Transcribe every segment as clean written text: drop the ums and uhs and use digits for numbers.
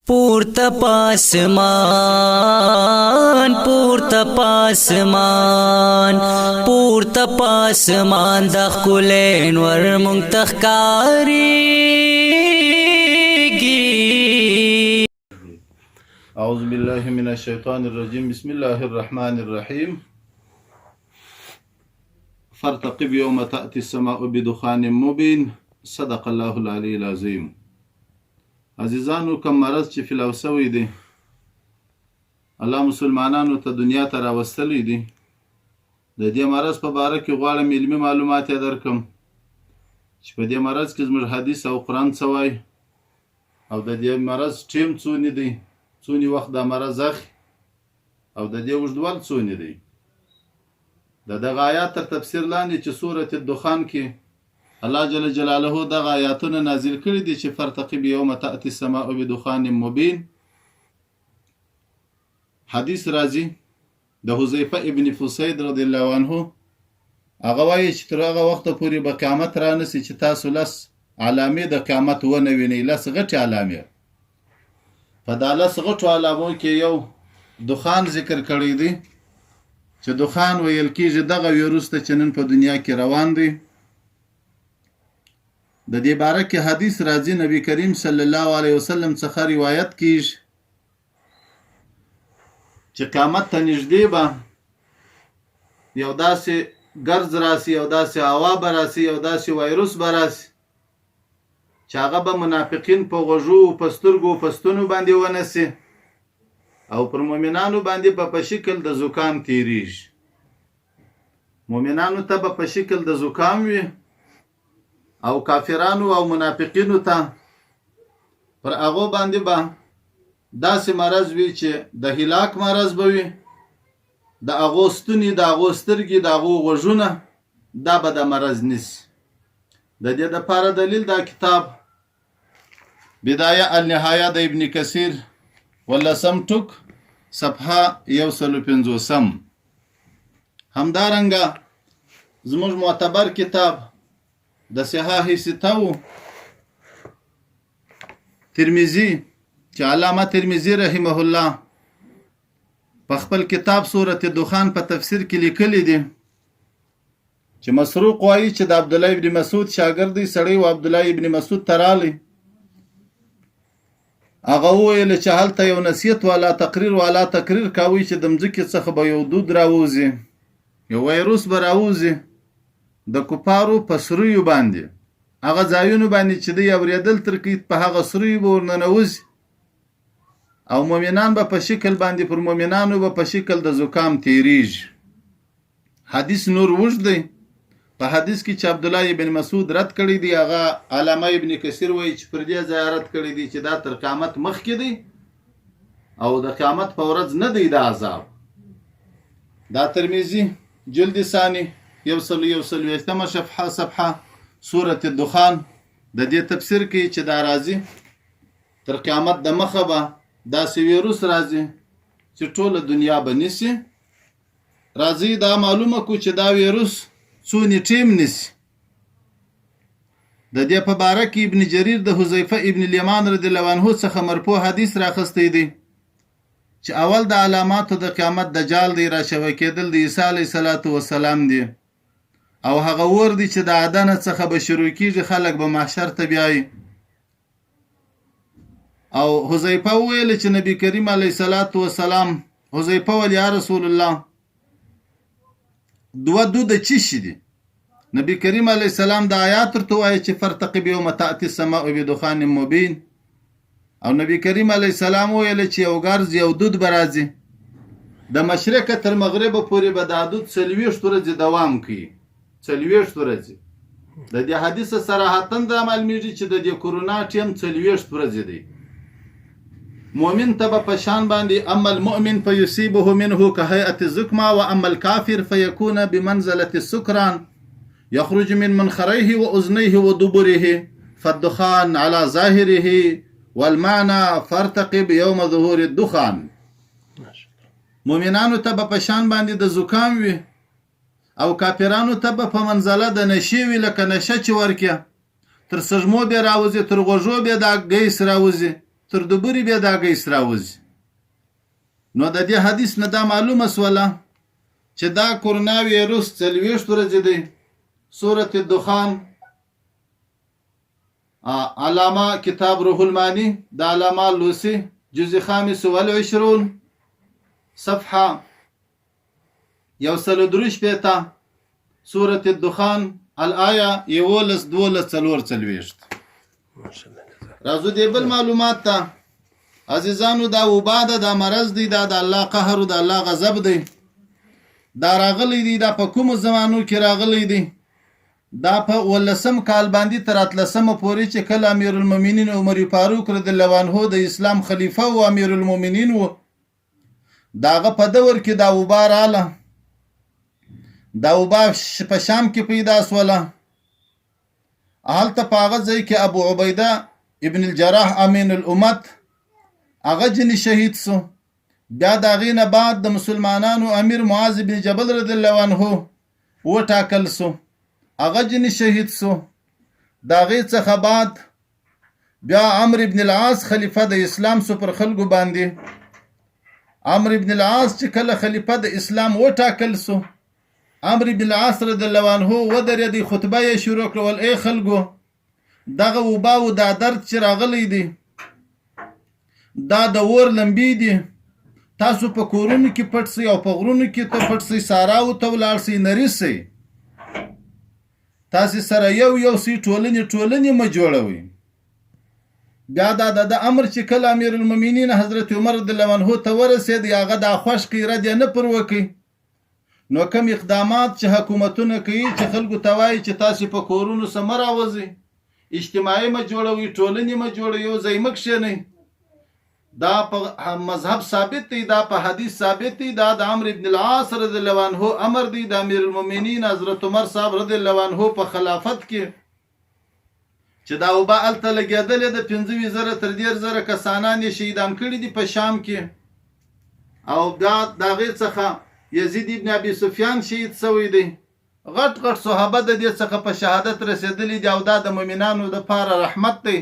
پورته پاسمان پورته پاسمان پورته پاسمان د خلین ور مونږ تخکاریږي. اعوذ بالله من الشیطان الرجیم. بسم الله الرحمن الرحیم. فارتقب یوم تأتی السماء بدخان مبین. صدق الله العلی العظیم. عزیزانو، کم مرض چې فلو سوی دی، الله مسلمانانو ته دنیا ته راوستلی دی. د دې مرض په باره کې غواړم علمي معلومات یې درکم چې په دې مرض کې زموږ حدیث او قرآن څه وایي، او د دې مرض ټیم څونې دی، څونې وخت دا مرض اخلي، او د دې اوږدوال څونې دی. د دغه آیات تر تفسیر لاندې چې سورة الدخان کې الله جل جلاله دغه آیاتونه نازل کړي دي چې فرتقب یوم تأتی السماء بدخان مبین. حدیث راځي د حذیفه ابن فسید رضی الله عنه، هغه وایي چې تر هغه وخته پورې به قیامت رانسي چې تاسو لس علامې د قیامت ونه وینئ، لس غټې علامې. په دا لس غټو علامو کې یو دخان ذکر کړی دی چې دخان ویل کېږي دغه ویروس ته چې نن په دنیا کې روان دی. د دې باره کې حدیث راځي، نبی کریم صلی الله علیه وسلم څخه روایت کیږي چې قیامت ته نږدې به یو داسې ګرځ راسي، یو داسې هوا به راسي، یو داسې وایروس به راسي چې هغه به منافقین په غوږو، په سترګو، په ستونو باندې ونسي، او پر مؤمنانو باندې به په شکل د زکام تیریږي. مؤمنانو ته به په شکل د زکام وي، او کافرانو او منافقینو ته پر هغه باندې به داسې مرض وي چې د هلاک مرض به وي. د هغو ستوني، د هغو سترګې، د هغو غوږونه، دا به د مرض نیسي. د دې دپاره دلیل دا کتاب بدایه النهایه د ابن کثیر ولسم ټوک صفحه 150. همدارنګه زموږ معتبر کتاب د صحاح ستو ترمذی چې علامه ترمذی رحمه الله په خپل کتاب سورة الدخان په تفسیر کې لیکلی دی چې مسروق وایي چې د عبد الله ابن مسعود شاګرد سړی و عبد الله ابن مسعود ترالی، هغه وویل چې هلته یو نصیحت والا تقریر والا تقریر کوي چې د مځکې څخه به یو دود راوځي، یو وایروس به راوځي د کفارو په سرویو باندې، هغه ځایونو باندې چې دوی اورېدل ترکید په هغه سرویو به ورننوځي، او مؤمنان به په شکل باندې پر مؤمنانو به په شکل د زکام تیریږي. حدیث نور اوږد دی. په حدیث کې چې عبدالله ابن مسعود رد کړی دی، هغه علامه ابن کثیر وایي چې پر دې ځای رد کړی دی چې دا تر قیامت مخکې دی او د قیامت په ورځ نه دی دا عذاب. دا ترمذی جلد ثانی 121 صفحه سورة الدخان د دې تفسیر کې چې دا راځي تر قیامت د مخه به داسې ویروس راځي چې ټوله دنیا به نیسي. راځي دا معلومه کو چې دا ویروس څونې ټیم نیسي. د دې په باره کې ابن جریر د حذیفه ابن الیمان رضی الله عنه څخه مرفوع حدیث راخستی دی چې اول د علاماتو د قیامت دجال دی، را شوی کېدل د عیسی علیه السلام دی، او هغه ور دی چې د عدن څخه به شروع کیږي، خلک به محشر ته بیایي. او حذیفه وویل چې نبی کریم علیه السلام حذیفه ویل یا رسول الله دوه دود چی شي دي؟ نبی کریم علیه السلام د آیات ورته وایي چې فرتقب یوم تأتی السماء بدخان مبین، او نبی کریم علیه السلام ویل چې یو ګرځ یو دود به راځي، د مشرقه تر مغربه پورې به دا دود 40 ورځې دوام کوي. 40 ورځې. د دې حدیث صراحتاً دا معلومیږي چې د دې کورونا ټیم 40 ورځې دی. مؤمن ته به په شان باندې اما المؤمن فیصیبه منه کهیئة الزکما و اما الکافر فیکون بمنزلة السکران یخرج من منخریه و اذنیه و دبره فالدخان على ظاهره والمعنى فرتقب یوم ظهور الدخان. مؤمنانو ته به په شان باندې د زکام وي، او کافرانو ته به په منزله د نشي وي، لکه نشه چې ورکه تر سجمو به راوځي، تر غوږو به دا ګیس راوځي، تر دبرې بیا دا ګیس راوځي. نو د دې حدیث نه دا معلومه سوله چې دا کورونا ویروس 40 ورځې دی. سورة الدخان علامه کتاب روح المانی د علامه لوسی جزء 25 صفحه 133 سورة الدخان الآية 11-12-44. راځو دې بل معلومات ته عزیزانو. دا وبا ده، دا مرض دی، دا د الله قهر او د الله غضب دی. دا راغلی دی، دا په کوم زمانو کې راغلی دی؟ دا په 18 کال باندې تر 13 پورې چې کله امیر المؤمنین عمر فاروق رضی الله عنه د اسلام خلیفہ او امیر المؤمنین و، داغه په دور کې دا وبا رااله. دا وبا په شام کې پیدا سوله. هلته په هغه ځای کې ابو عبیده ابن الجراح امین الامت هغه جنې شهید سو. بیا د هغې نه بعد د مسلمانانو امیر معاذ بن جبل رضی الله عنه وټاکل سو، هغه جنې شهید سو. د هغې څخه بعد بیا عمرو بن العاص خلیفه د اسلام سو پر خلکو باندې. عمرو بن العاص چې کله خلیفه د اسلام وټاکل سو، عمرو بن العاص رضی الله عنه ودرېدی، خطبه یې شروع کړه: ای خلکو، دغه وبا او دا درد چې راغلی دی دا د اور لمبې دي. تاسو په کورونو کې پټ سئ او په غرونو کې ته پټ سئ، ساراو ته ولاړ سئ، نری سئ. تاسو سره یو سئ، ټولنې مه جوړوئ. بیا دا د امر چې کله امیر المؤمنین حضرت عمر رضی الله عنه ته ورسېد، هغه دا خوښ کړي، رد یې نه پر وکړي. نو کوم اقدامات چې حکومتونه کوي چې خلکو ته وایي چې تاسو په کورونو سره مه راوځئ، اجتماعي مه جوړوئ، ټولنې مه جوړوئ، یو ځای مه کښېنئ، دا په مذهب ثابت دی، دا په حدیث ثابت دی. دا د عمرو بن العاص رضی الله عنه امر دی. د امیر المؤمنین حضرت عمر صاحب رضی الله عنه په خلافت کې چې دا وبا هلته لګېدلې ده، 25,000 تر 10,000 کسانان یې شهیدان کړي دي په شام کې. او بیا د هغې څخه یزید ابن ابي سفیان شهید سوی دی. غټ صحابه د دې څخه په شهادت رسېدلي دي، او دا د مؤمنانو دپاره رحمت دی.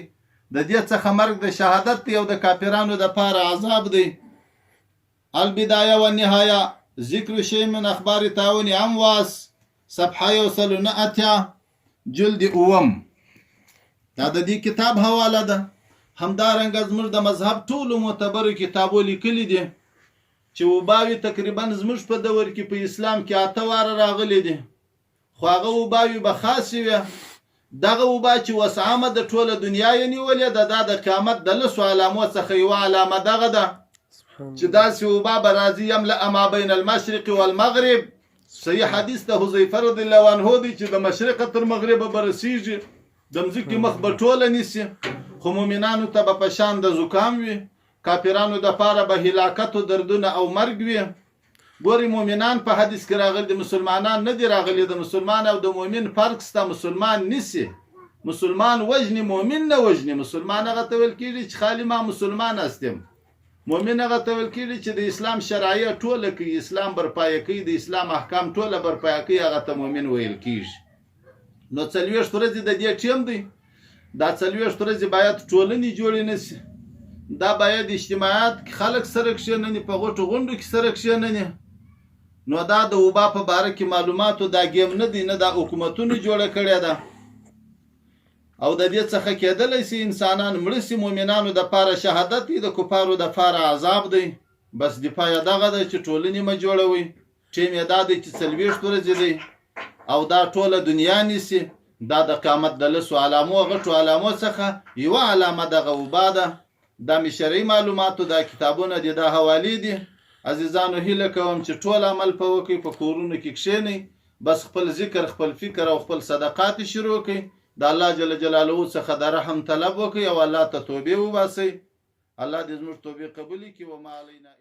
د دې څخه مرګ د شهادت دی او د کافرانو دپاره عذاب دی. البدایه والنهایه ذکر شیء من اخبار تعاون امواس صفحه 109 جلد اوم. دا د دې کتاب حواله ده. همدارنګه زموږ د مذهب ټولو معتبرو کتابو لیکلي دي چې وباوې تقریبا زموږ په دور کې په اسلام کې 8 واره راغلي دي، خو هغه وباوې به خاصې وي. دغه وبا چې وسعامه د ټوله دنیا یې نیولې ده، دا د قیامت د 10 علامو څخه یوه علامه دغه ده چې داسې وبا به راځي: یملأ ما بین المشرق والمغرب. صحیح حدیث د حذیفه رضی الله عنه دی چې د مشرقه تر مغربه به رسیږي، د مځکې مخ به ټوله نیسي، خو مؤمنانو ته به په شان د زکام وي، کافرانو دپاره به هلاکت و دردونه او مرګ وي. ګورې مؤمنان په حدیث کې راغلي دي، مسلمانان نه دي راغلي. د مسلمان او د مؤمن فرق سته. مسلمان نیسي، مسلمان وجني، مؤمن نه وجني. مسلمان هغه ته ویل کېږي چې خالي ما مسلمان هستم. مؤمن هغه ته ویل کېږي چې د اسلام شرایع ټوله کوي، اسلام برپایه کوي، د اسلام احکام ټوله برپایه کوي، هغه ته مؤمن ویل کېږي. نو 40 ورځې د دې ټیم دی. دا 40 ورځې باید ټولنې جوړې نه سي. دا باید اجتماعات خلک سره کښېنني، په غټو غونډو کې سره کښېنني. نو دا د وبا په باره کې معلوماتو دا ګیم نه دی، نه دا حکومتونو جوړه کړې ده. او د دې څخه کېدلی سي انسانان مړه سي. مؤمنانو دپاره شهادت دی، د کفارو دپاره عذاب دی. بس دفاع یې دغه ده چې ټولنې مه جوړوئ. ټیم یې دا دی چې 40 ورځې دی او دا ټوله دنیا نیسي. دا د قیامت د 10 علامو غټو علامو څخه یوه علامه دغه وبا ده. دا مې شرعي معلوماتو دا کتابونه دي، دا حوالې دي. عزیزانو هیله کوم چې ټول عمل په وکړئ، په کورونو کې کښېنئ، بس خپل ذکر، خپل فکر او خپل صدقات شروع کړئ. د الله جل جلاله څخه د رحم طلب وکړئ او الله ته توبې وباسئ. الله دې زموږ توبې قبول کړي. وما علینا